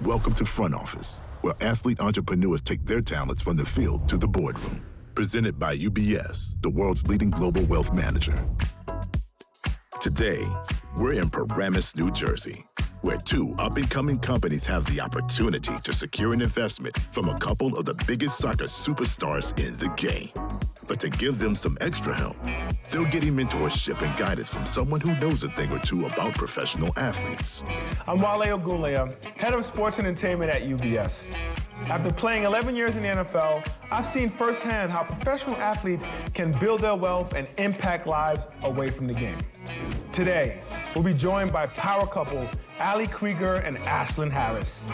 Welcome to Front Office, where athlete entrepreneurs take their talents from the field to the boardroom. Presented by UBS, the world's leading global wealth manager. Today, we're in Paramus, New Jersey, where two up-and-coming companies have the opportunity to secure an investment from a couple of the biggest soccer superstars in the game. But to give them some extra help, they're getting mentorship and guidance from someone who knows a thing or two about professional athletes. I'm Wale Ogulea, head of sports and entertainment at UBS. After playing 11 years in the NFL, I've seen firsthand how professional athletes can build their wealth and impact lives away from the game. Today, we'll be joined by power couple Krieger and Ashlyn Harris.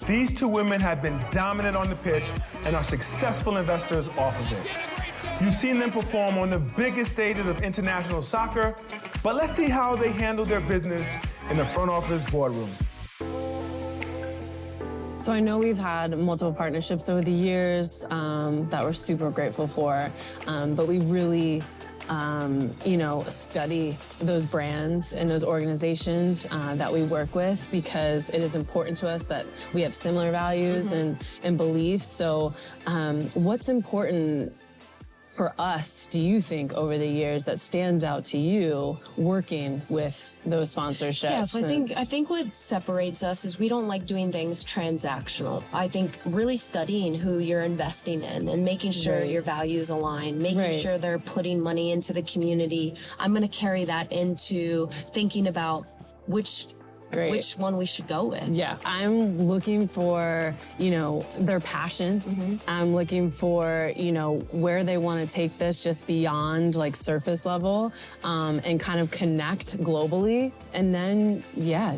These two women have been dominant on the pitch and are successful investors off of it. You've seen them perform on the biggest stages of international soccer, but let's see how they handle their business in the front office boardroom. So I know we've had multiple partnerships over the years that we're super grateful for, but we really, study those brands and those organizations that we work with, because it is important to us that we have similar values and beliefs. So what's important for us, do you think, over the years that stands out to you working with those sponsorships? Yeah, so I think what separates us is we don't like doing things transactional. I think really studying who you're investing in and making sure your values align, making sure they're putting money into the community. I'm going to carry that into thinking about which one we should go with. Yeah, I'm looking for, their passion. I'm looking for, where they want to take this just beyond like surface level and kind of connect globally. And then,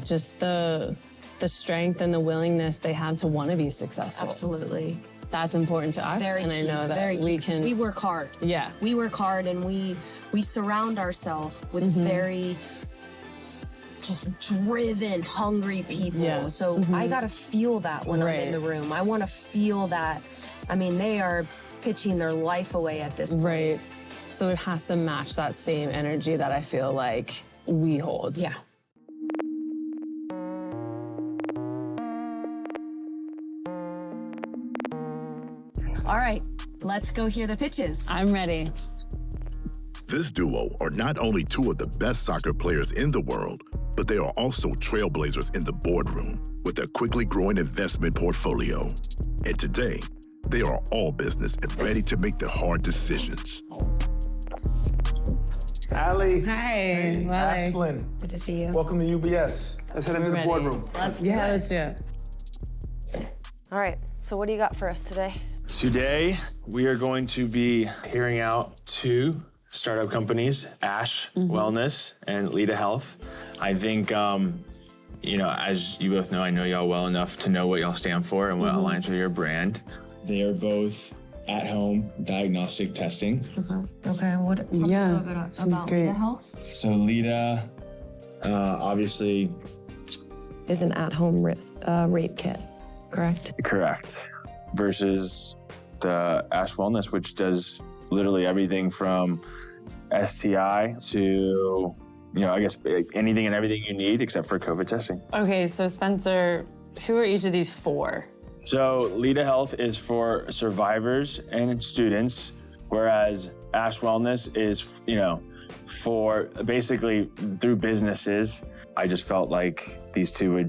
just the strength and the willingness they have to want to be successful. Absolutely. That's important to us, Very and key, I know that we work hard. Yeah. We work hard, and we surround ourselves with very just driven, hungry people. Yeah. So I gotta feel that when I'm in the room. I wanna feel that. I mean, they are pitching their life away at this point. Right. So it has to match that same energy that I feel like we hold. Yeah. All right, let's go hear the pitches. I'm ready. This duo are not only two of the best soccer players in the world, but they are also trailblazers in the boardroom with their quickly growing investment portfolio. And today, they are all business and ready to make the hard decisions. Ali. Hi. Hey, Ashlyn. Good to see you. Welcome to UBS. Let's head into the boardroom. Let's do it. Let's do it. All right, so what do you got for us today? Today, we are going to be hearing out two startup companies, Ash Wellness and Lita Health. I think, as you both know, I know y'all well enough to know what y'all stand for and what aligns with your brand. They are both at-home diagnostic testing. Okay, what? Talk a little bit about Lita Health. So Lita, obviously... Is an at-home rape kit, correct? Correct. Versus the Ash Wellness, which does literally everything from STI to, I guess anything and everything you need except for COVID testing. Okay, so Spencer, who are each of these for? So Lita Health is for survivors and students, whereas Ash Wellness is, for basically through businesses. I just felt like these two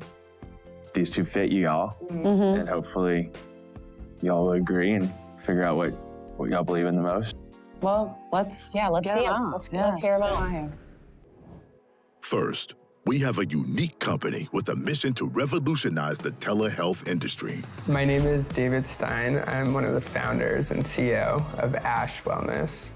fit y'all, and hopefully y'all will agree and figure out what y'all believe in the most. Well, let's hear them. Let's hear them out. First, we have a unique company with a mission to revolutionize the telehealth industry. My name is David Stein. I'm one of the founders and CEO of Ash Wellness.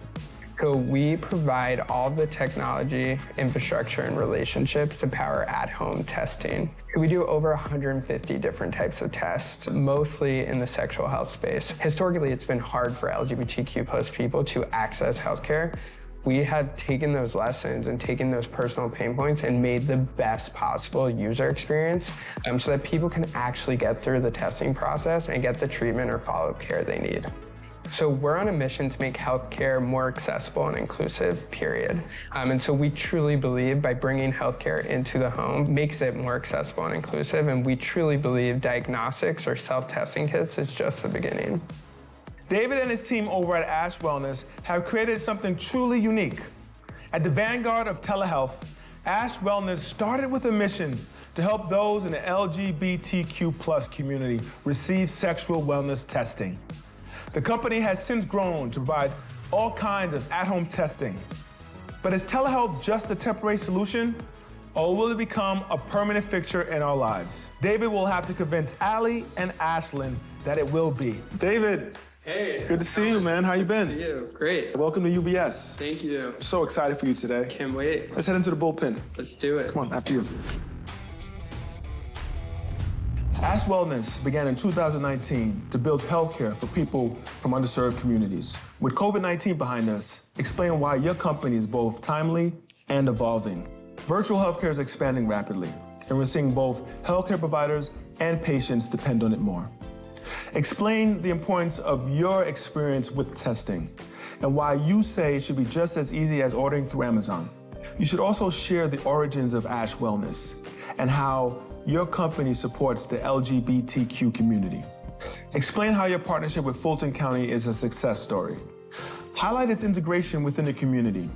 So we provide all the technology, infrastructure, and relationships to power at-home testing. We do over 150 different types of tests, mostly in the sexual health space. Historically, it's been hard for LGBTQ plus people to access healthcare. We have taken those lessons and taken those personal pain points and made the best possible user experience so that people can actually get through the testing process and get the treatment or follow-up care they need. So we're on a mission to make healthcare more accessible and inclusive, period. And so we truly believe by bringing healthcare into the home makes it more accessible and inclusive, and we truly believe diagnostics or self-testing kits is just the beginning. David and his team over at Ash Wellness have created something truly unique. At the vanguard of telehealth, Ash Wellness started with a mission to help those in the LGBTQ+ community receive sexual wellness testing. The company has since grown to provide all kinds of at-home testing. But is telehealth just a temporary solution, or will it become a permanent fixture in our lives? David will have to convince Allie and Ashlyn that it will be. David. Hey. Good to see you, man. How you been? Good to see you. Great. Welcome to UBS. Thank you. I'm so excited for you today. Can't wait. Let's head into the bullpen. Let's do it. Come on, after you. Ash Wellness began in 2019 to build healthcare for people from underserved communities. With COVID-19 behind us, explain why your company is both timely and evolving. Virtual healthcare is expanding rapidly, and we're seeing both healthcare providers and patients depend on it more. Explain the importance of your experience with testing and why you say it should be just as easy as ordering through Amazon. You should also share the origins of Ash Wellness and how your company supports the LGBTQ community. Explain how your partnership with Fulton County is a success story. Highlight its integration within the community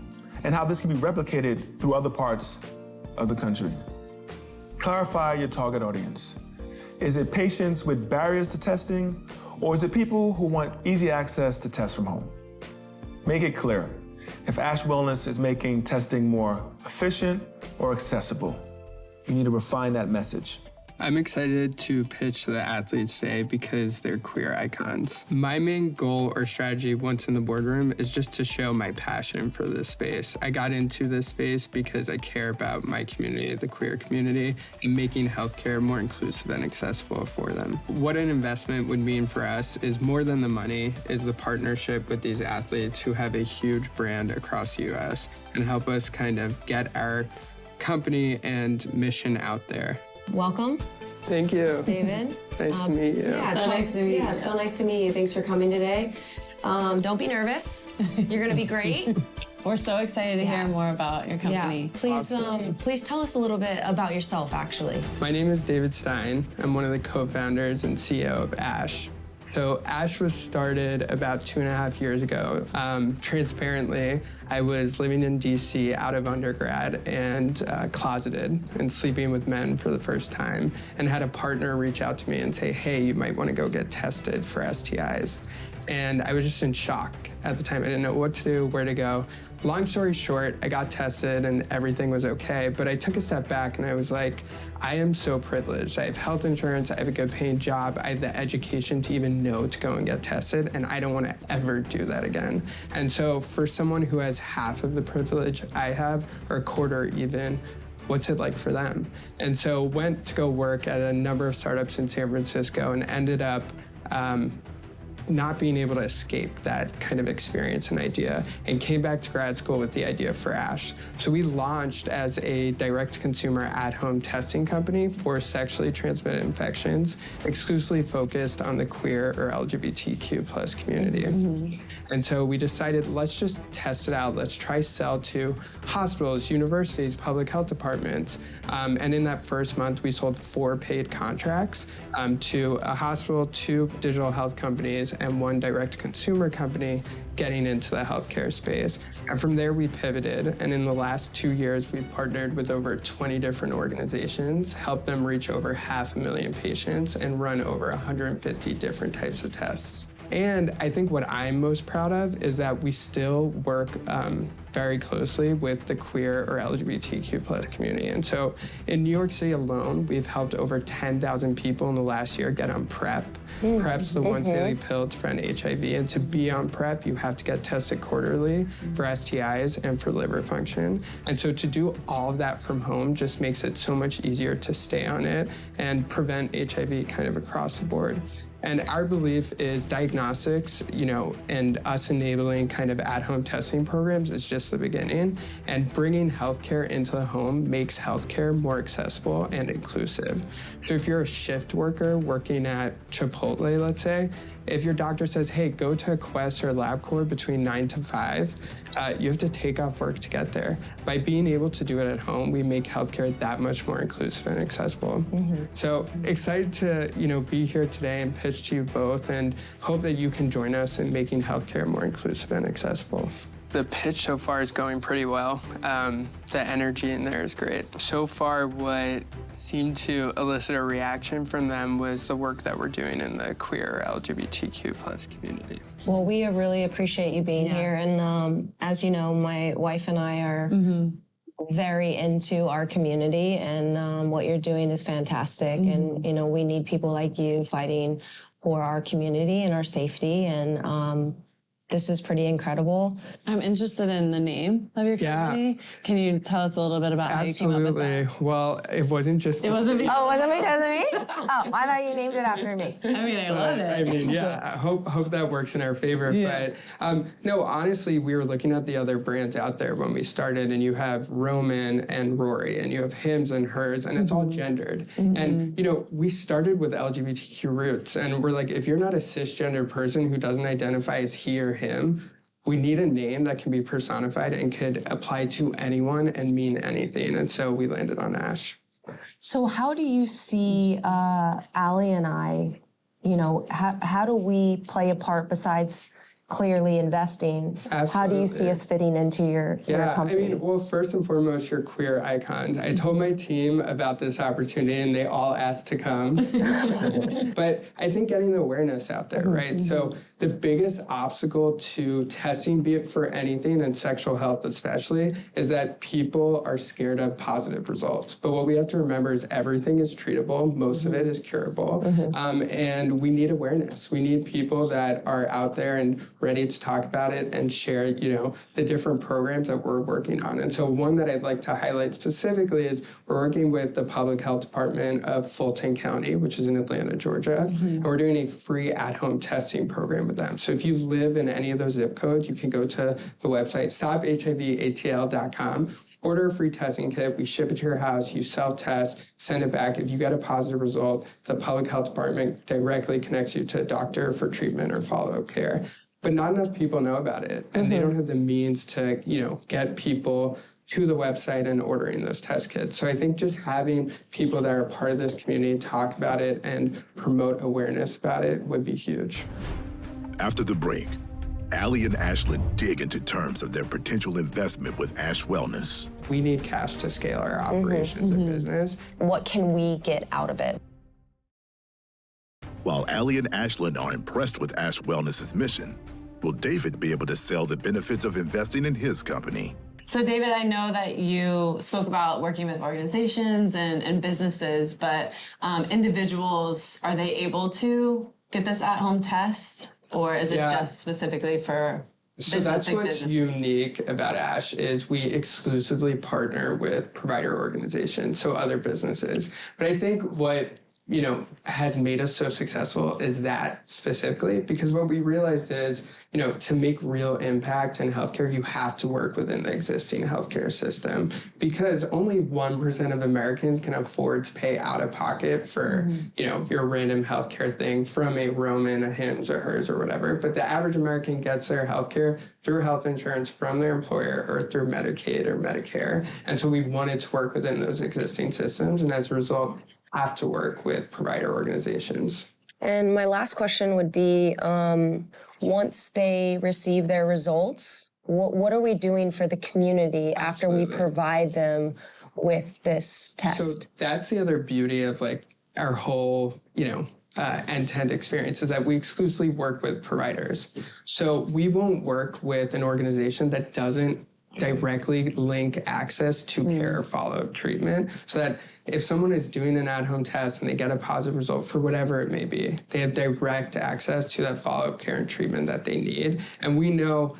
and how this can be replicated through other parts of the country. Clarify your target audience. Is it patients with barriers to testing, or is it people who want easy access to test from home? Make it clear if Ash Wellness is making testing more efficient or accessible. You need to refine that message. I'm excited to pitch to the athletes today because they're queer icons. My main goal or strategy once in the boardroom is just to show my passion for this space. I got into this space because I care about my community, the queer community, and making healthcare more inclusive and accessible for them. What an investment would mean for us is more than the money, is the partnership with these athletes who have a huge brand across the US and help us kind of get our company and mission out there. Welcome. Thank you. David. Nice to meet you. Yeah, it's nice to meet you. Yeah, it's so nice to meet you. Thanks for coming today. Don't be nervous. You're gonna be great. We're so excited to hear more about your company. Yeah. Please tell us a little bit about yourself, actually. My name is David Stein. I'm one of the co-founders and CEO of Ash. So Ash was started about 2.5 years ago. Transparently, I was living in DC out of undergrad and closeted and sleeping with men for the first time, and had a partner reach out to me and say, hey, you might want to go get tested for STIs. And I was just in shock at the time. I didn't know what to do, where to go. Long story short, I got tested and everything was okay, but I took a step back and I was like, I am so privileged. I have health insurance, I have a good paying job, I have the education to even know to go and get tested, and I don't want to ever do that again. And so for someone who has half of the privilege I have, or a quarter even, what's it like for them? And so went to go work at a number of startups in San Francisco and ended up not being able to escape that kind of experience and idea, and came back to grad school with the idea for Ash. So we launched as a direct-to-consumer at-home testing company for sexually transmitted infections, exclusively focused on the queer or LGBTQ+ community. Mm-hmm. And so we decided, let's just test it out. Let's try sell to hospitals, universities, public health departments. And in that first month, we sold 4 paid contracts to a hospital, 2 digital health companies, and 1 direct-to-consumer company getting into the healthcare space. And from there, we pivoted. And in the last 2 years, we've partnered with over 20 different organizations, helped them reach over 500,000 patients, and run over 150 different types of tests. And I think what I'm most proud of is that we still work very closely with the queer or LGBTQ+ community. And so in New York City alone, we've helped over 10,000 people in the last year get on PrEP. PrEP's the once daily pill to prevent HIV. And to be on PrEP, you have to get tested quarterly for STIs and for liver function. And so to do all of that from home just makes it so much easier to stay on it and prevent HIV kind of across the board. And our belief is diagnostics, and us enabling kind of at-home testing programs is just just the beginning, and bringing healthcare into the home makes healthcare more accessible and inclusive. So if you're a shift worker working at Chipotle, let's say, if your doctor says, hey, go to Quest or LabCorp between 9 to 5, you have to take off work to get there. By being able to do it at home, we make healthcare that much more inclusive and accessible. So excited to be here today and pitch to you both, and hope that you can join us in making healthcare more inclusive and accessible. The pitch so far is going pretty well. The energy in there is great. So far, what seemed to elicit a reaction from them was the work that we're doing in the queer LGBTQ plus community. Well, we really appreciate you being here. And as you know, my wife and I are very into our community, and what you're doing is fantastic. And, we need people like you fighting for our community and our safety. And this is pretty incredible. I'm interested in the name of your company. Yeah. Can you tell us a little bit about how you came up with that? Absolutely. Well, it wasn't just... It wasn't me. Oh, was it because of me? Oh, I thought you named it after me. I mean, I love it. I mean, I hope that works in our favor. Yeah. But no, honestly, we were looking at the other brands out there when we started, and you have Roman and Rory, and you have hims and hers, and it's all gendered. And, we started with LGBTQ roots, and we're like, if you're not a cisgender person who doesn't identify as he or him, we need a name that can be personified and could apply to anyone and mean anything. And so we landed on Ash. So how do you see Allie and I, how do we play a part besides clearly investing? Absolutely. How do you see us fitting into your company? I mean, well, first and foremost, you're queer icons. I told my team about this opportunity, and they all asked to come. But I think getting the awareness out there, right? So the biggest obstacle to testing, be it for anything, and sexual health especially, is that people are scared of positive results. But what we have to remember is everything is treatable. Most of it is curable. And we need awareness. We need people that are out there and ready to talk about it and share, the different programs that we're working on. And so one that I'd like to highlight specifically is we're working with the Public Health Department of Fulton County, which is in Atlanta, Georgia. And we're doing a free at-home testing program with them. So if you live in any of those zip codes, you can go to the website, stophivatl.com. Order a free testing kit. We ship it to your house. You self-test, send it back. If you get a positive result, the Public Health Department directly connects you to a doctor for treatment or follow-up care. But not enough people know about it, and they don't have the means to, get people to the website and ordering those test kits. So I think just having people that are part of this community talk about it and promote awareness about it would be huge. After the break, Allie and Ashlyn dig into terms of their potential investment with Ash Wellness. We need cash to scale our operations and business. What can we get out of it? While Allie and Ashlyn are impressed with Ash Wellness's mission, will David be able to sell the benefits of investing in his company? So David, I know that you spoke about working with organizations and businesses, but individuals, are they able to get this at-home test, or is it just specifically for So that's what's unique about Ash is we exclusively partner with provider organizations, so other businesses. But I think what has made us so successful is that specifically, because what we realized is, to make real impact in healthcare, you have to work within the existing healthcare system, because only 1% of Americans can afford to pay out of pocket for, your random healthcare thing from a Roman, a Hims, or hers, or whatever. But the average American gets their healthcare through health insurance from their employer or through Medicaid or Medicare. And so we've wanted to work within those existing systems, and as a result, have to work with provider organizations. And my last question would be, once they receive their results, what are we doing for the community after we provide them with this test? So that's the other beauty of our whole, end-to-end experience is that we exclusively work with providers. So we won't work with an organization that doesn't directly link access to care or follow-up treatment, so that if someone is doing an at-home test and they get a positive result for whatever it may be, they have direct access to that follow-up care and treatment that they need. And we know,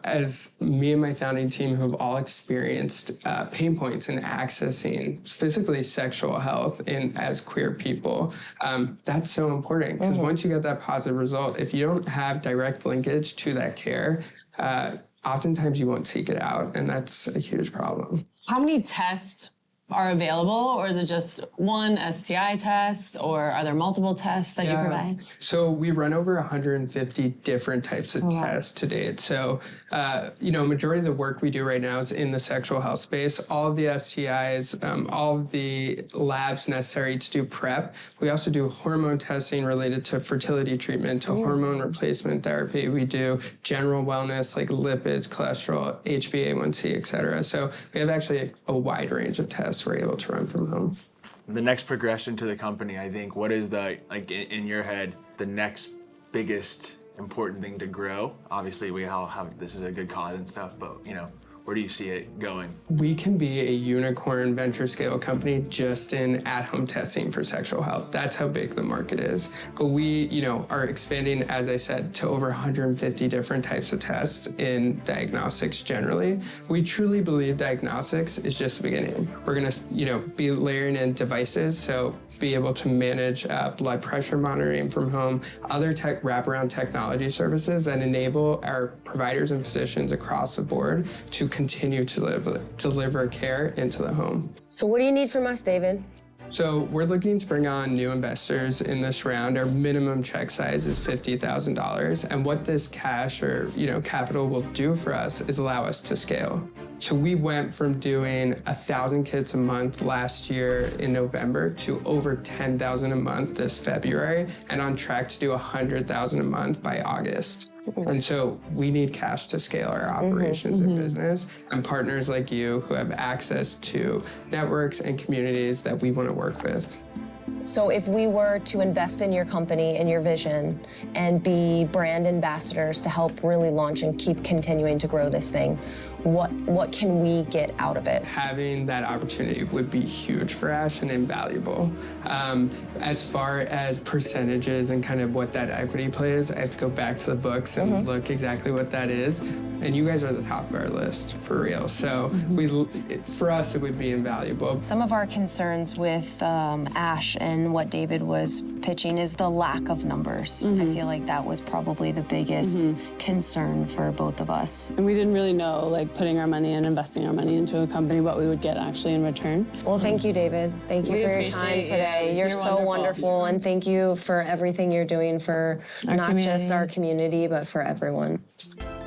as me and my founding team who have all experienced pain points in accessing specifically sexual health as queer people, that's so important, because once you get that positive result, if you don't have direct linkage to that care, oftentimes you won't seek it out, and that's a huge problem. How many tests are available, or is it just one STI test, or are there multiple tests that you provide? So we run over 150 different types of tests to date. So, majority of the work we do right now is in the sexual health space. All of the STIs, all of the labs necessary to do PrEP. We also do hormone testing related to fertility treatment, to hormone replacement therapy. We do general wellness like lipids, cholesterol, HbA1c, et cetera. So we have actually a wide range of tests we're able to run from home. The next progression to the company, I think, what is the, like in your head, the next biggest important thing to grow? Obviously, we all have, this is a good cause and stuff, but, where do you see it going? We can be a unicorn venture scale company just in at-home testing for sexual health. That's how big the market is. But we, are expanding, as I said, to over 150 different types of tests in diagnostics generally. We truly believe diagnostics is just the beginning. We're gonna, be layering in devices, so be able to manage blood pressure monitoring from home, other wraparound technology services that enable our providers and physicians across the board to continue to deliver care into the home. So what do you need from us, David? So we're looking to bring on new investors in this round. Our minimum check size is $50,000. And what this cash or capital will do for us is allow us to scale. So we went from doing 1,000 kits a month last year in November to over 10,000 a month this February, and on track to do 100,000 a month by August. And so we need cash to scale our operations and business, and partners like you who have access to networks and communities that we want to work with. So if we were to invest in your company and your vision and be brand ambassadors to help really launch and keep continuing to grow this thing, what can we get out of it? Having that opportunity would be huge for Ash and invaluable. As far as percentages and kind of what that equity play is, I have to go back to the books and look exactly what that is. And you guys are the top of our list, for real. So for us, it would be invaluable. Some of our concerns with Ash and what David was pitching is the lack of numbers. I feel like that was probably the biggest concern for both of us. And we didn't really know, like, putting our money and investing our money into a company, what we would get actually in return. Well, thank you, David. Thank you for your time today. You're so wonderful, and thank you for everything you're doing for not just our community, but for everyone.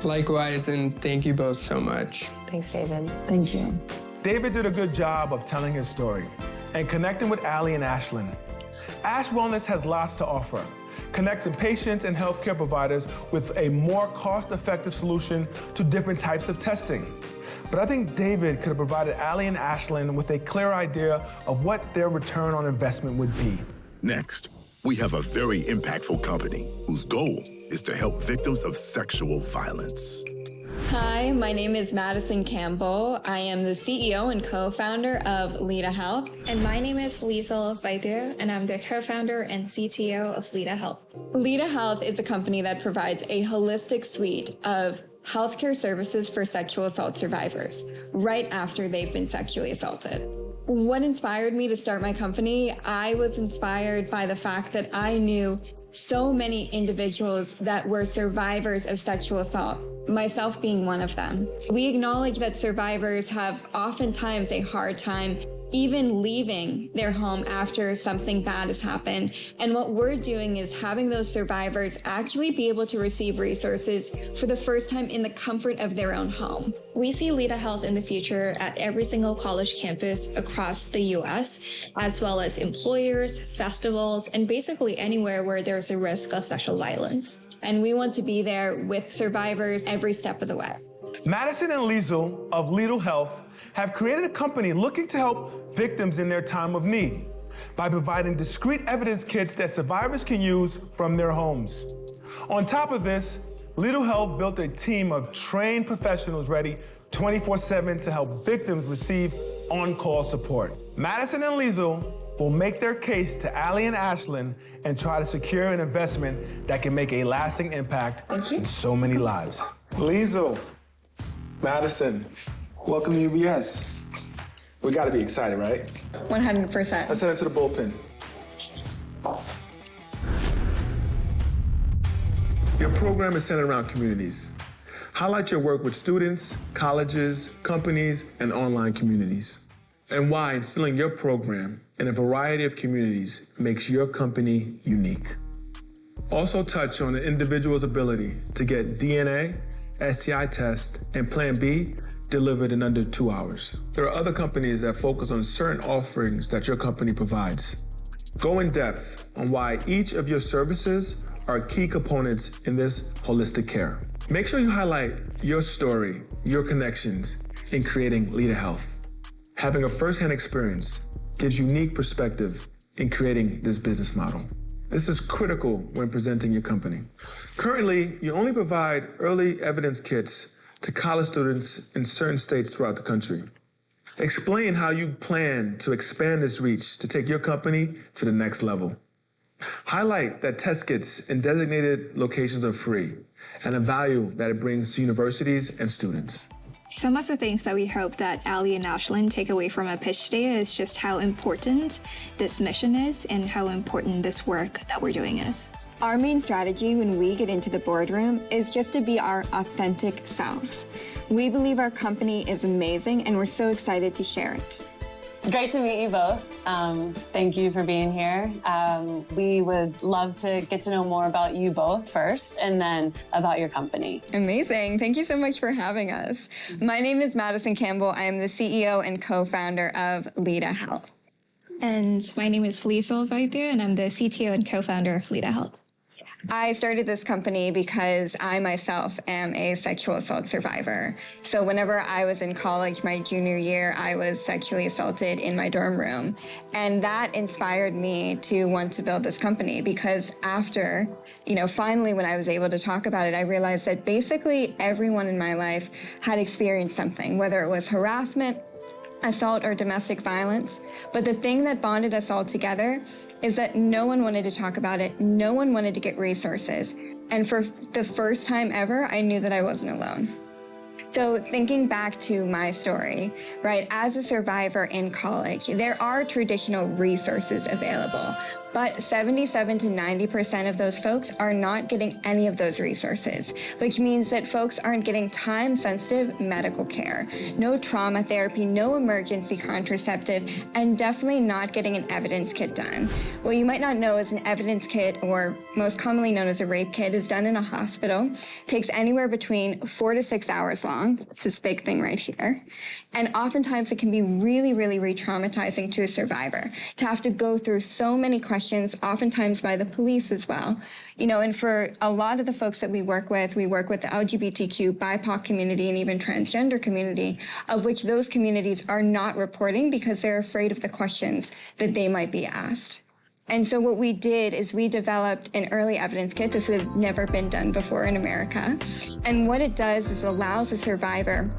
Likewise, and thank you both so much. Thanks, David. Thank you. David did a good job of telling his story and connecting with Allie and Ashlyn. Ash Wellness has lots to offer, connecting patients and healthcare providers with a more cost-effective solution to different types of testing. But I think David could have provided Allie and Ashlyn with a clear idea of what their return on investment would be. Next, we have a very impactful company whose goal is to help victims of sexual violence. Hi, my name is Madison Campbell. I am the CEO and co-founder of Lita Health. And my name is Lisa Vaidya, and I'm the co-founder and CTO of Lita Health. Lita Health is a company that provides a holistic suite of healthcare services for sexual assault survivors right after they've been sexually assaulted. What inspired me to start my company? I was inspired by the fact that I knew so many individuals that were survivors of sexual assault, myself being one of them. We acknowledge that survivors have oftentimes a hard time even leaving their home after something bad has happened. And what we're doing is having those survivors actually be able to receive resources for the first time in the comfort of their own home. We see Lita Health in the future at every single college campus across the US, as well as employers, festivals, and basically anywhere where there's a risk of sexual violence. And we want to be there with survivors every step of the way. Madison and Liesl of Lita Health have created a company looking to help victims in their time of need by providing discrete evidence kits that survivors can use from their homes. On top of this, Lita Health built a team of trained professionals ready 24/7 to help victims receive on-call support. Madison and Liesl will make their case to Allie and Ashlyn and try to secure an investment that can make a lasting impact in so many lives. Liesl, Madison, welcome to UBS. We gotta be excited, right? 100%. Let's head into the bullpen. Your program is centered around communities. Highlight your work with students, colleges, companies, and online communities, and why instilling your program in a variety of communities makes your company unique. Also touch on an individual's ability to get DNA, STI test, and Plan B delivered in under 2 hours. There are other companies that focus on certain offerings that your company provides. Go in depth on why each of your services are key components in this holistic care. Make sure you highlight your story, your connections in creating Lita Health. Having a firsthand experience gives unique perspective in creating this business model. This is critical when presenting your company. Currently, you only provide early evidence kits to college students in certain states throughout the country. Explain how you plan to expand this reach to take your company to the next level. Highlight that test kits in designated locations are free and the value that it brings to universities and students. Some of the things that we hope that Ali and Ashlyn take away from our pitch today is just how important this mission is and how important this work that we're doing is. Our main strategy when we get into the boardroom is just to be our authentic selves. We believe our company is amazing and we're so excited to share it. Great to meet you both. Thank you for being here. We would love to get to know more about you both first and then about your company. Amazing. Thank you so much for having us. My name is Madison Campbell. I am the CEO and co-founder of Lita Health. And my name is Lisa Vaidya, and I'm the CTO and co-founder of Lita Health. I started this company because I myself am a sexual assault survivor. So whenever I was in college, my junior year, I was sexually assaulted in my dorm room. And that inspired me to want to build this company because after, finally when I was able to talk about it, I realized that basically everyone in my life had experienced something, whether it was harassment, assault, or domestic violence. But the thing that bonded us all together is that no one wanted to talk about it. No one wanted to get resources. And for the first time ever, I knew that I wasn't alone. So thinking back to my story, right, as a survivor in college, there are traditional resources available, but 77 to 90% of those folks are not getting any of those resources, which means that folks aren't getting time-sensitive medical care, no trauma therapy, no emergency contraceptive, and definitely not getting an evidence kit done. What you might not know is an evidence kit, or most commonly known as a rape kit, is done in a hospital, takes anywhere between 4 to 6 hours long. It's this big thing right here. And oftentimes it can be really, really re-traumatizing to a survivor to have to go through so many questions, oftentimes by the police as well. And for a lot of the folks that we work with the LGBTQ, BIPOC community, and even transgender community, of which those communities are not reporting because they're afraid of the questions that they might be asked. And so what we did is we developed an early evidence kit. This had never been done before in America. And what it does is allows a survivor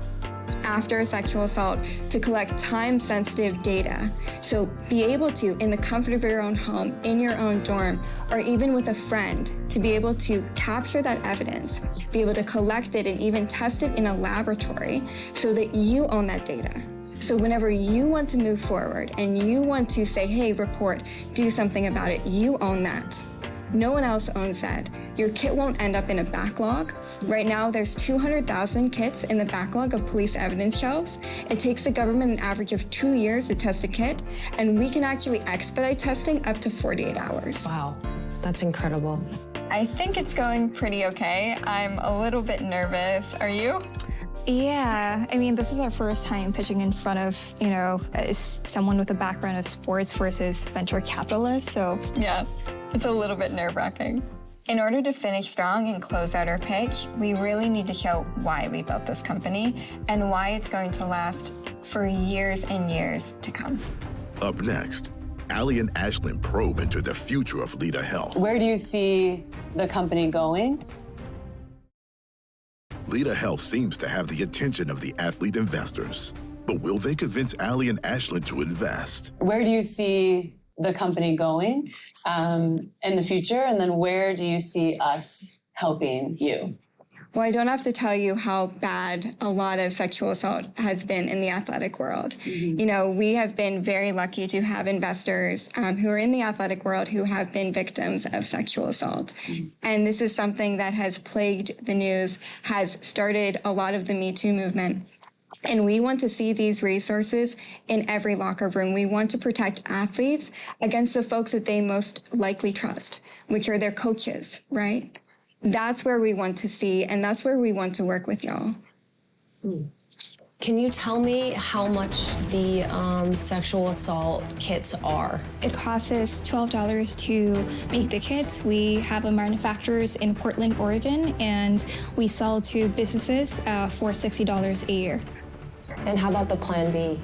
after a sexual assault to collect time-sensitive data. So be able to, in the comfort of your own home, in your own dorm, or even with a friend, to be able to capture that evidence, be able to collect it and even test it in a laboratory so that you own that data. So whenever you want to move forward and you want to say, hey, report, do something about it, you own that. No one else owns that. Your kit won't end up in a backlog. Right now, there's 200,000 kits in the backlog of police evidence shelves. It takes the government an average of 2 years to test a kit, and we can actually expedite testing up to 48 hours. Wow, that's incredible. I think it's going pretty okay. I'm a little bit nervous. Are you? Yeah, this is our first time pitching in front of, someone with a background of sports versus venture capitalists, so. Yeah, it's a little bit nerve-wracking. In order to finish strong and close out our pitch, we really need to show why we built this company and why it's going to last for years and years to come. Up next, Ali and Ashlyn probe into the future of Lita Health. Where do you see the company going? Lita Health seems to have the attention of the athlete investors. But will they convince Ali and Ashlyn to invest? Where do you see the company going in the future? And then where do you see us helping you? Well, I don't have to tell you how bad a lot of sexual assault has been in the athletic world. You know, we have been very lucky to have investors who are in the athletic world who have been victims of sexual assault. And this is something that has plagued the news, has started a lot of the Me Too movement. And we want to see these resources in every locker room. We want to protect athletes against the folks that they most likely trust, which are their coaches, right? That's where we want to see, and that's where we want to work with y'all. Can you tell me how much the sexual assault kits are? It costs us $12 to make the kits. We have a manufacturers in Portland, Oregon, and we sell to businesses for $60 a year. And how about the Plan B?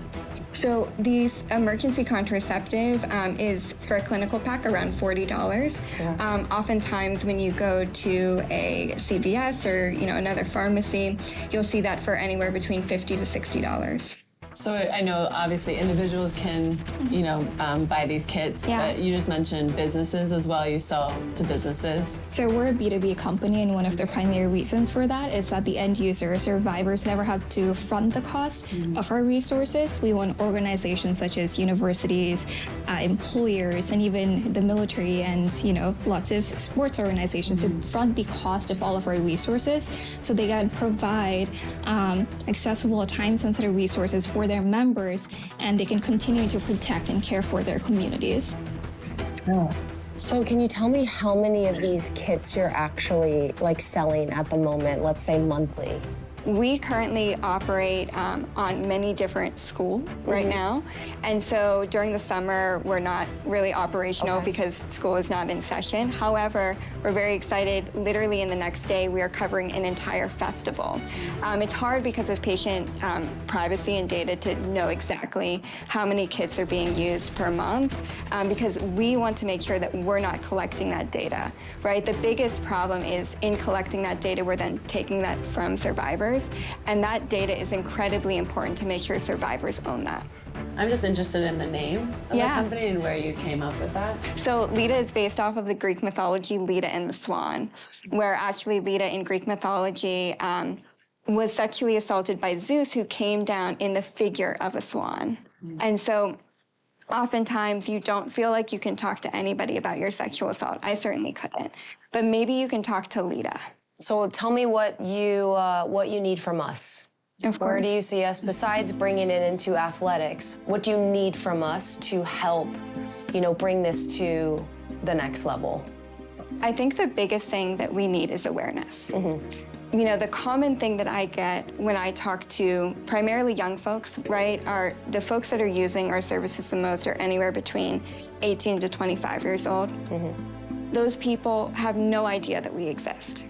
So these emergency contraceptive is for a clinical pack around $40. Yeah. Oftentimes when you go to a CVS or another pharmacy, you'll see that for anywhere between $50 to $60. So I know obviously individuals can, buy these kits, but you just mentioned businesses as well. You sell to businesses. So we're a B2B company, and one of the primary reasons for that is that the end user survivors never have to front the cost of our resources. We want organizations such as universities, employers, and even the military and, lots of sports organizations to front the cost of all of our resources so they can provide accessible, time-sensitive resources for their members, and they can continue to protect and care for their communities. So can you tell me how many of these kits you're actually selling at the moment, let's say monthly? We currently operate on many different schools right now. And so during the summer, we're not really operational because school is not in session. However, we're very excited. Literally in the next day, we are covering an entire festival. It's hard because of patient privacy and data to know exactly how many kits are being used per month because we want to make sure that we're not collecting that data, right? The biggest problem is in collecting that data, we're then taking that from survivors. And that data is incredibly important to make sure survivors own that. I'm just interested in the name of the company and where you came up with that. So Lita is based off of the Greek mythology, Lita and the Swan, where actually Lita in Greek mythology was sexually assaulted by Zeus, who came down in the figure of a swan. And so oftentimes you don't feel like you can talk to anybody about your sexual assault. I certainly couldn't. But maybe you can talk to Lita. So tell me what you need from us. Of course. Where do you see us, besides bringing it into athletics, what do you need from us to help, bring this to the next level? I think the biggest thing that we need is awareness. The common thing that I get when I talk to primarily young folks, right, are the folks that are using our services the most are anywhere between 18 to 25 years old. Those people have no idea that we exist.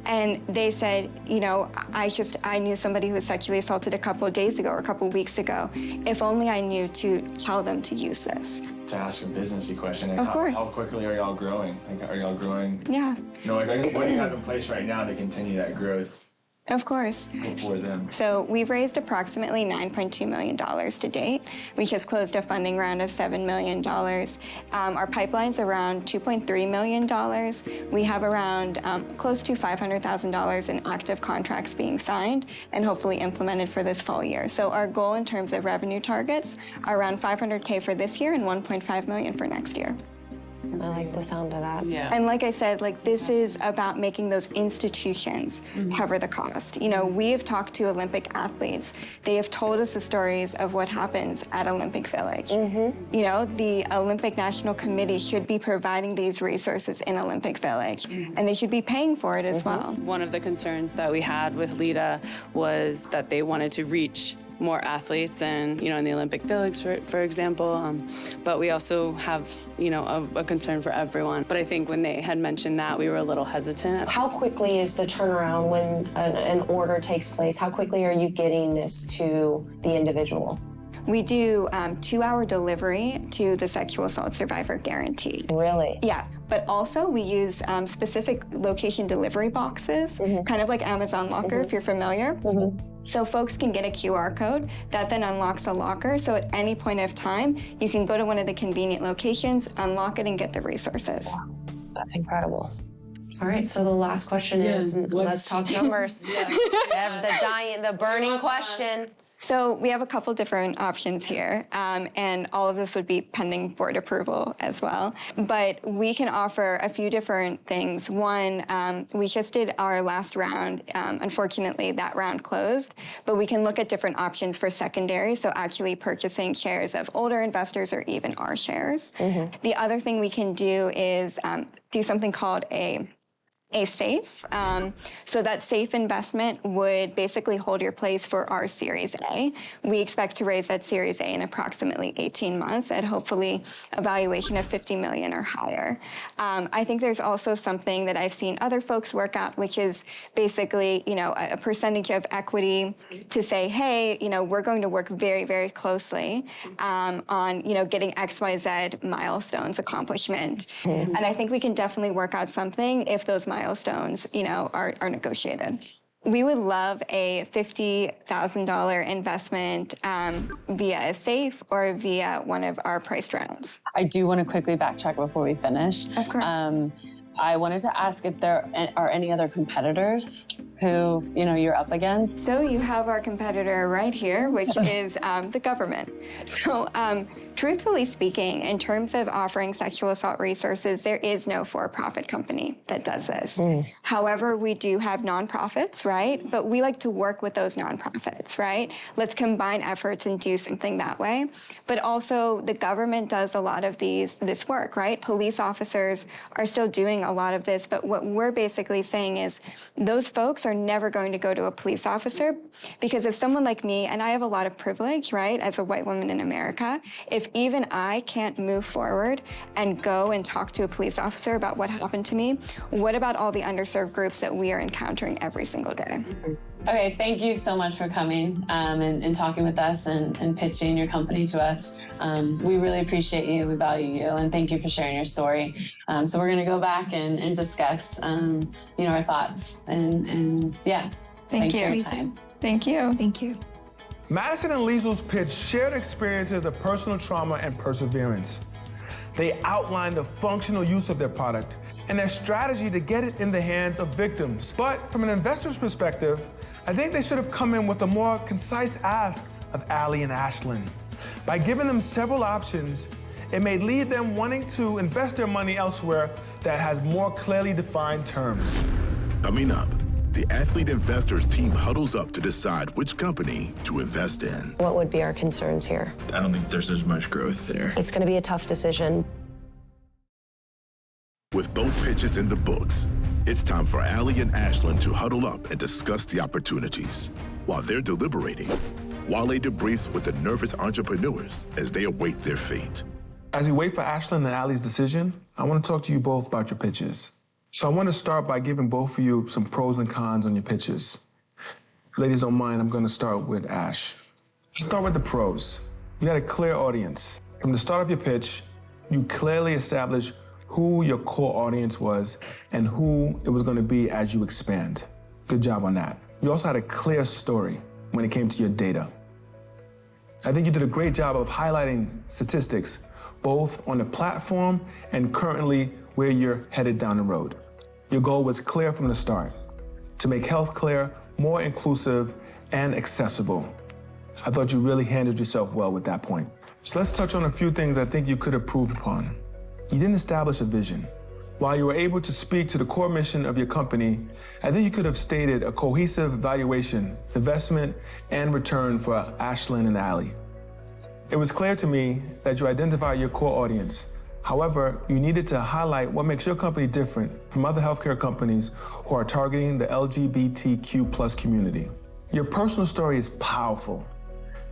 And they said, I knew somebody who was sexually assaulted a couple of days ago or a couple of weeks ago. If only I knew to tell them to use this. To ask a businessy question, Of course. How quickly are y'all growing? Are y'all growing? Yeah. What do you have in place right now to continue that growth? Of course. For them. So we've raised approximately $9.2 million to date. We just closed a funding round of $7 million. Our pipeline's around $2.3 million. We have around close to $500,000 in active contracts being signed and hopefully implemented for this fall year. So our goal in terms of revenue targets are around $500K for this year and $1.5 million for next year. I like the sound of that. Yeah. And like I said, this is about making those institutions cover the cost. We have talked to Olympic athletes. They have told us the stories of what happens at Olympic Village. The Olympic National Committee should be providing these resources in Olympic Village, and they should be paying for it as well. One of the concerns that we had with Lita was that they wanted to reach more athletes and, in the Olympic Village, for example. But we also have, a concern for everyone. But I think when they had mentioned that, we were a little hesitant. How quickly is the turnaround when an order takes place? How quickly are you getting this to the individual? We do 2-hour delivery to the sexual assault survivor guarantee. Really? Yeah. But also we use specific location delivery boxes, kind of like Amazon Locker, if you're familiar. So folks can get a QR code that then unlocks a locker. So at any point of time, you can go to one of the convenient locations, unlock it, and get the resources. That's incredible. All right, so the last question is, let's talk numbers. The burning question. So we have a couple different options here, and all of this would be pending board approval as well. But we can offer a few different things. One, we just did our last round. Unfortunately, that round closed, but we can look at different options for secondary, so actually purchasing shares of older investors or even our shares. The other thing we can do is do something called a SAFE. So that SAFE investment would basically hold your place for our Series A. We expect to raise that Series A in approximately 18 months at hopefully a valuation of $50 million or higher. I think there's also something that I've seen other folks work out, which is basically, a percentage of equity to say, hey, we're going to work very, very closely on, getting XYZ milestones accomplishment. And I think we can definitely work out something if those milestones, are negotiated. We would love a $50,000 investment via a SAFE or via one of our priced rounds. I do want to quickly backtrack before we finish. Of course. I wanted to ask if there are any other competitors who, you're up against. So you have our competitor right here, which is the government. So truthfully speaking, in terms of offering sexual assault resources, there is no for-profit company that does this. However, we do have nonprofits, right? But we like to work with those nonprofits, right? Let's combine efforts and do something that way. But also the government does a lot of this work, right? Police officers are still doing a lot of this, but what we're basically saying is those folks are never going to go to a police officer, because if someone like me, and I have a lot of privilege, right, as a white woman in America, if even I can't move forward and go and talk to a police officer about what happened to me, what about all the underserved groups that we are encountering every single day? Okay, thank you so much for coming and talking with us and pitching your company to us. We really appreciate you, we value you, and thank you for sharing your story. So we're gonna go back and discuss, our thoughts. And thanks for your time. Thank you. Thank you. Madison and Liesel's pitch shared experiences of personal trauma and perseverance. They outlined the functional use of their product and their strategy to get it in the hands of victims. But from an investor's perspective, I think they should have come in with a more concise ask of Allie and Ashlyn. By giving them several options, it may lead them wanting to invest their money elsewhere that has more clearly defined terms. Coming up, the Athlete Investors team huddles up to decide which company to invest in. What would be our concerns here? I don't think there's as much growth there. It's going to be a tough decision. With both pitches in the books, it's time for Allie and Ashlyn to huddle up and discuss the opportunities. While they're deliberating, Wale debriefs with the nervous entrepreneurs as they await their fate. As we wait for Ashlyn and Allie's decision, I want to talk to you both about your pitches. So I want to start by giving both of you some pros and cons on your pitches. If ladies don't mind, I'm going to start with Ash. Let's start with the pros. You got a clear audience. From the start of your pitch, you clearly established who your core audience was and who it was going to be as you expand. Good job on that. You also had a clear story when it came to your data. I think you did a great job of highlighting statistics, both on the platform and currently where you're headed down the road. Your goal was clear from the start, to make healthcare more inclusive and accessible. I thought you really handled yourself well with that point. So let's touch on a few things I think you could have improved upon. You didn't establish a vision. While you were able to speak to the core mission of your company, I think you could have stated a cohesive valuation, investment, and return for Ashlyn and Allie. It was clear to me that you identified your core audience. However, you needed to highlight what makes your company different from other healthcare companies who are targeting the LGBTQ+ community. Your personal story is powerful,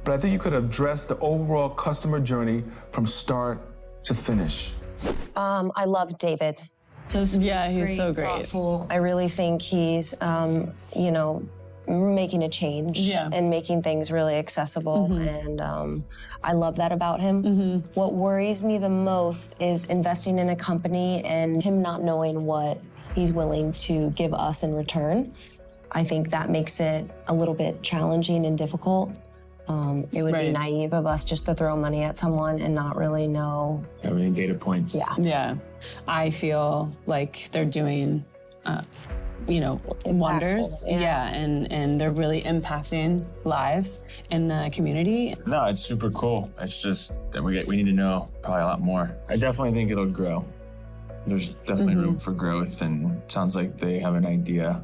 but I think you could have addressed the overall customer journey from start to finish. I love David. Yeah, he's so great. Thoughtful. I really think he's, making a change and making things really accessible. And I love that about him. What worries me the most is investing in a company and him not knowing what he's willing to give us in return. I think that makes it a little bit challenging and difficult. It would be naive of us just to throw money at someone and not really know. How many data points? Yeah. I feel like they're doing wonders. Yeah, and they're really impacting lives in the community. No, it's super cool. It's just that we need to know probably a lot more. I definitely think it'll grow. There's definitely room for growth, and it sounds like they have an idea.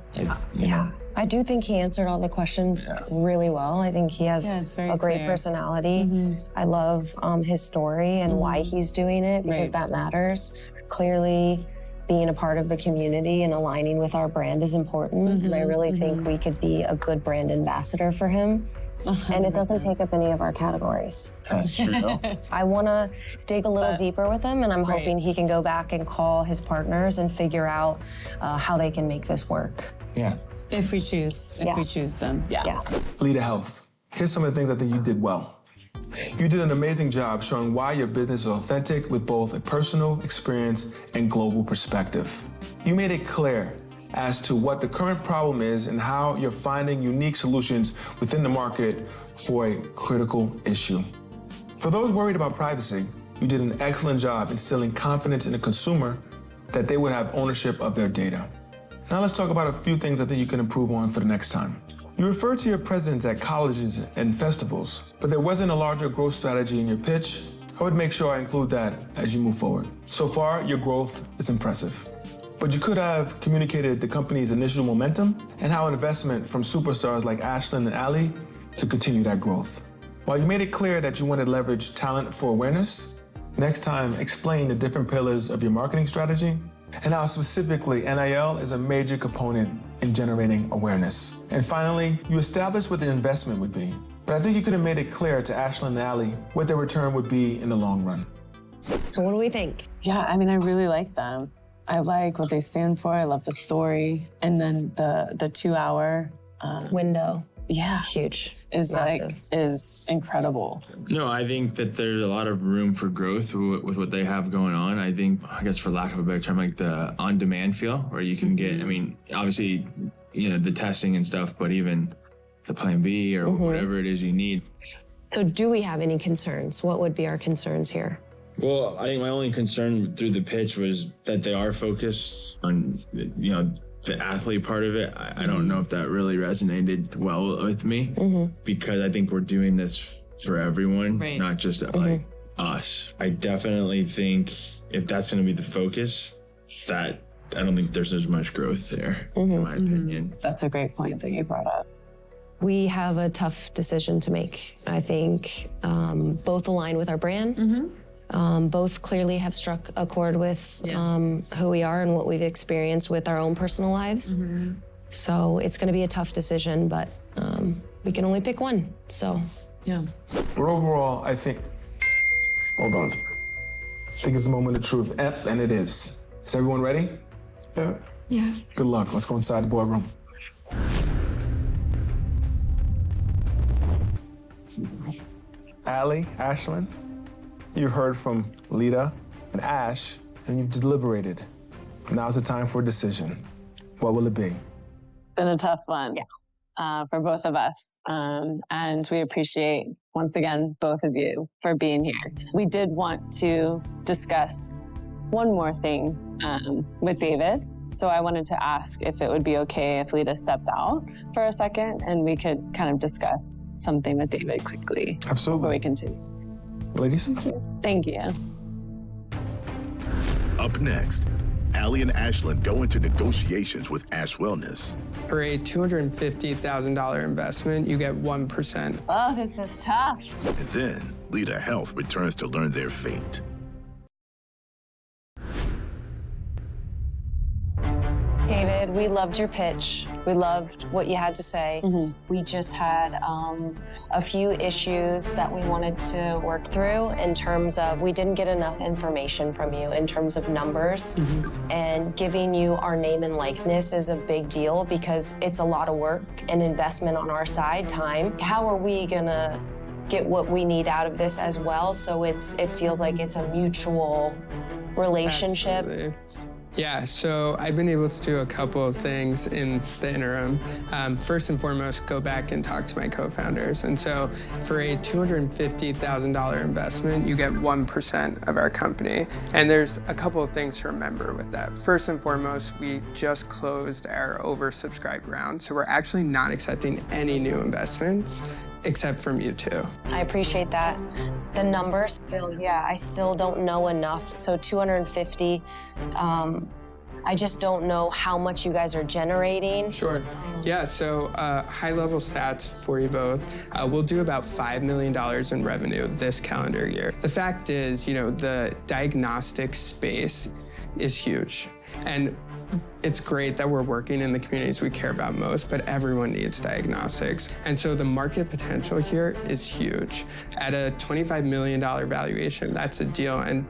You know. I do think he answered all the questions really well. I think he has a great personality. I love his story and why he's doing it, because that matters. Clearly, being a part of the community and aligning with our brand is important. And I really think we could be a good brand ambassador for him. 100%. And it doesn't take up any of our categories. That's true. I want to dig a little deeper with him, and I'm hoping he can go back and call his partners and figure out how they can make this work. Yeah. If we choose them. Yeah. Lita Health. Here's some of the things I think you did well. You did an amazing job showing why your business is authentic with both a personal experience and global perspective. You made it clear as to what the current problem is and how you're finding unique solutions within the market for a critical issue. For those worried about privacy, you did an excellent job instilling confidence in the consumer that they would have ownership of their data. Now let's talk about a few things I think you can improve on for the next time. You referred to your presence at colleges and festivals, but there wasn't a larger growth strategy in your pitch. I would make sure I include that as you move forward. So far, your growth is impressive, but you could have communicated the company's initial momentum and how investment from superstars like Ashlyn and Ali could continue that growth. While you made it clear that you wanted to leverage talent for awareness, next time explain the different pillars of your marketing strategy and how specifically NIL is a major component in generating awareness. And finally, you established what the investment would be, but I think you could have made it clear to Ashlyn and Ali what their return would be in the long run. So what do we think? Yeah, I mean, I really like them. I like what they stand for. I love the story. And then the 2-hour window. Yeah. Huge. Is incredible. No, I think that there's a lot of room for growth with what they have going on. I think, I guess for lack of a better term, like the on-demand feel, where you can get, I mean, obviously, the testing and stuff, but even the plan B or whatever it is you need. So do we have any concerns? What would be our concerns here? Well, I think my only concern through the pitch was that they are focused on, the athlete part of it. I don't know if that really resonated well with me because I think we're doing this for everyone, not just like us. I definitely think if that's going to be the focus, that I don't think there's as much growth there, in my opinion. That's a great point that you brought up. We have a tough decision to make. I think both align with our brand. Both clearly have struck a chord with who we are and what we've experienced with our own personal lives. So it's going to be a tough decision, but we can only pick one. So, yeah. But overall, I think, hold on. I think it's a moment of truth, and it is. Is everyone ready? Yeah. Good luck. Let's go inside the boardroom. Ali, Ashlyn, you've heard from Lita and Ash, and you've deliberated. Now's the time for a decision. What will it be? It's been a tough one for both of us. And we appreciate, once again, both of you for being here. We did want to discuss one more thing with David. So I wanted to ask if it would be okay if Lita stepped out for a second and we could kind of discuss something with David quickly. Absolutely. Before we continue. Ladies? Thank you. Up next, Ali and Ashlyn go into negotiations with Ash Wellness. For a $250,000 investment, you get 1%. Oh, this is tough. And then Lita Health returns to learn their fate. David, we loved your pitch. We loved what you had to say. We just had a few issues that we wanted to work through in terms of we didn't get enough information from you in terms of numbers. And giving you our name and likeness is a big deal because it's a lot of work and investment on our side, time. How are we gonna get what we need out of this as well? So it feels like it's a mutual relationship. Absolutely. Yeah, so I've been able to do a couple of things in the interim. First and foremost, go back and talk to my co-founders. And so for a $250,000 investment, you get 1% of our company. And there's a couple of things to remember with that. First and foremost, we just closed our oversubscribed round, so we're actually not accepting any new investments except from you two. I appreciate that. The numbers, Bill, I still don't know enough. So 250, I just don't know how much you guys are generating. Sure. Yeah, so high-level stats for you both. We'll do about $5 million in revenue this calendar year. The fact is, the diagnostic space is huge. And it's great that we're working in the communities we care about most, but everyone needs diagnostics. And so the market potential here is huge. At a $25 million valuation, that's a deal. And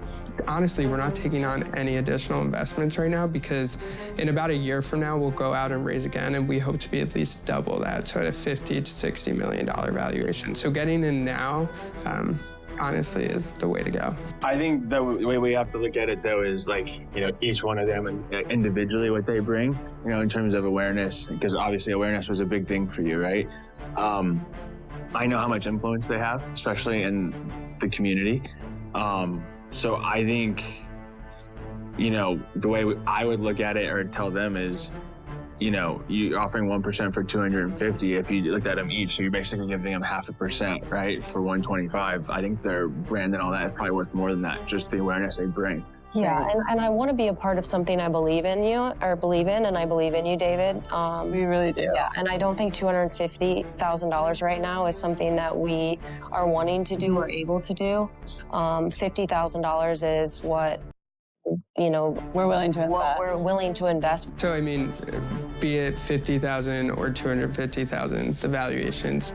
honestly, we're not taking on any additional investments right now because in about a year from now, we'll go out and raise again, and we hope to be at least double that, so at a $50 to $60 million valuation. So getting in now, honestly, is the way to go. I think the way we have to look at it, though, is each one of them individually, what they bring, in terms of awareness, because obviously awareness was a big thing for you, right? I know how much influence they have, especially in the community. So I think, the way I would look at it or tell them is, you're offering 1% for 250. If you looked at them each, so you're basically giving them 0.5%, right? For 125. I think their brand and all that is probably worth more than that, just the awareness they bring. Yeah, and I want to be a part of something I believe in, and I believe in you, David. We really do. Yeah, and I don't think $250,000 right now is something that we are wanting to do or able to do. $50,000 is what, we're willing to invest. What we're willing to invest. So, be it 50,000 or 250,000, the valuation's,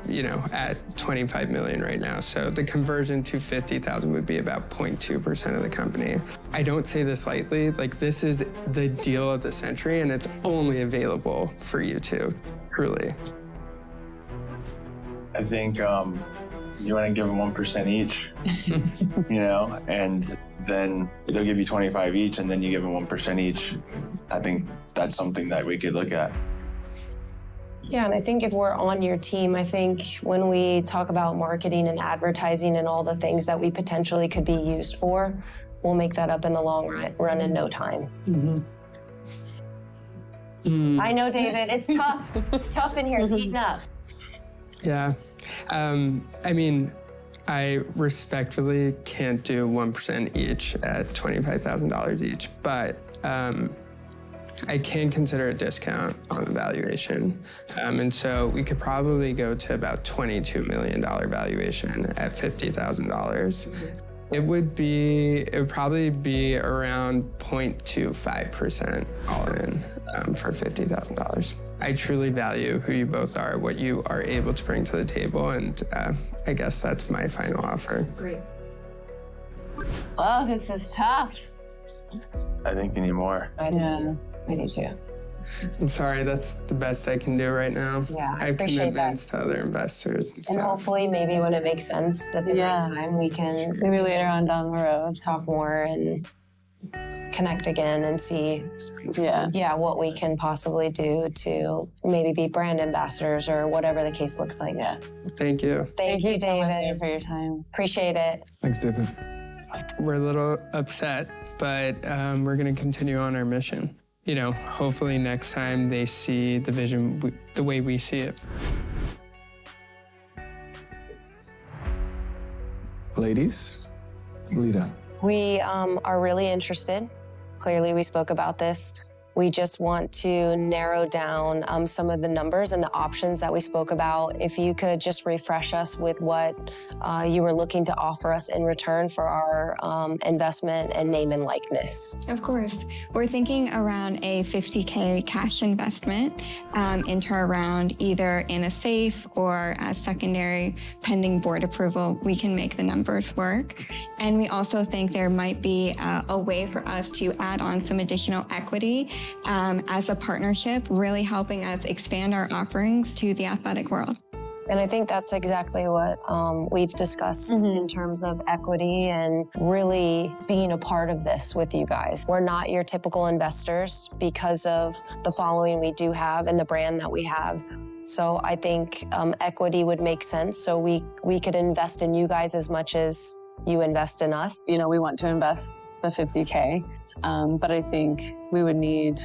at 25 million right now. So the conversion to 50,000 would be about 0.2% of the company. I don't say this lightly, this is the deal of the century, and it's only available for you two, truly. I think you want to give them 1% each, and then they'll give you 25 each, and then you give them 1% each. I think that's something that we could look at. Yeah, and I think if we're on your team, I think when we talk about marketing and advertising and all the things that we potentially could be used for, we'll make that up in the long run in no time. I know, David, it's tough. It's tough in here. It's heating up. Yeah. I respectfully can't do 1% each at $25,000 each, but I can consider a discount on the valuation. And so we could probably go to about $22 million valuation at $50,000. It would probably be around 0.25% all in for $50,000. I truly value who you both are, what you are able to bring to the table, and I guess that's my final offer. Great. Oh, this is tough. I think you need more. I do too. I do too. I'm sorry, that's the best I can do right now. Yeah, I have commitments to other investors and stuff. And hopefully, maybe when it makes sense at the right time, we can maybe later on down the road talk more and connect again and see what we can possibly do to maybe be brand ambassadors or whatever the case looks like. Yeah. Thank you. Thank you, so David, much for your time. Appreciate it. Thanks, David. We're a little upset, but we're going to continue on our mission. Hopefully next time they see the vision the way we see it. Ladies, Lita. We are really interested. Clearly, we spoke about this. We just want to narrow down some of the numbers and the options that we spoke about. If you could just refresh us with what you were looking to offer us in return for our investment and name and likeness. Of course. We're thinking around a $50K cash investment into our round, either in a safe or as secondary, pending board approval. We can make the numbers work. And we also think there might be a way for us to add on some additional equity as a partnership, really helping us expand our offerings to the athletic world. And I think that's exactly what we've discussed in terms of equity and really being a part of this with you guys. We're not your typical investors because of the following we do have and the brand that we have. So I think equity would make sense. So we could invest in you guys as much as you invest in us. You know, we want to invest the $50K, but I think we would need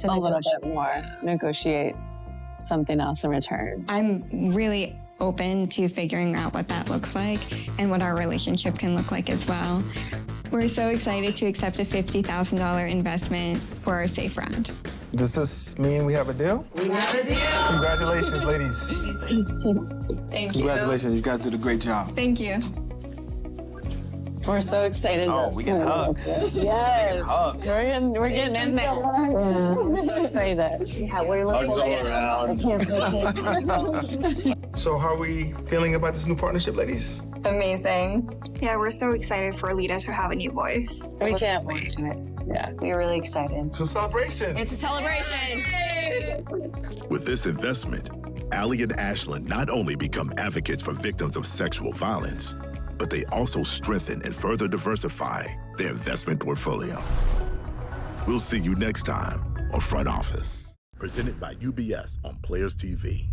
a little bit more, negotiate something else in return. I'm really open to figuring out what that looks like and what our relationship can look like as well. We're so excited to accept a $50,000 investment for our safe round. Does this mean we have a deal? We have a deal. Congratulations, ladies. Thank Congratulations, you guys did a great job. Thank you. We're so excited. Oh, we get hugs. Yes. Hugs. We're getting in there. Yeah. So excited. Yeah, we're looking Hugs all around. So how are we feeling about this new partnership, ladies? Amazing. Yeah, we're so excited for Lita to have a new voice. We can't wait. to it. Yeah. We're really excited. It's a celebration. It's a celebration. With this investment, Allie and Ashlyn not only become advocates for victims of sexual violence, but they also strengthen and further diversify their investment portfolio. We'll see you next time on Front Office, presented by UBS on PlayersTV.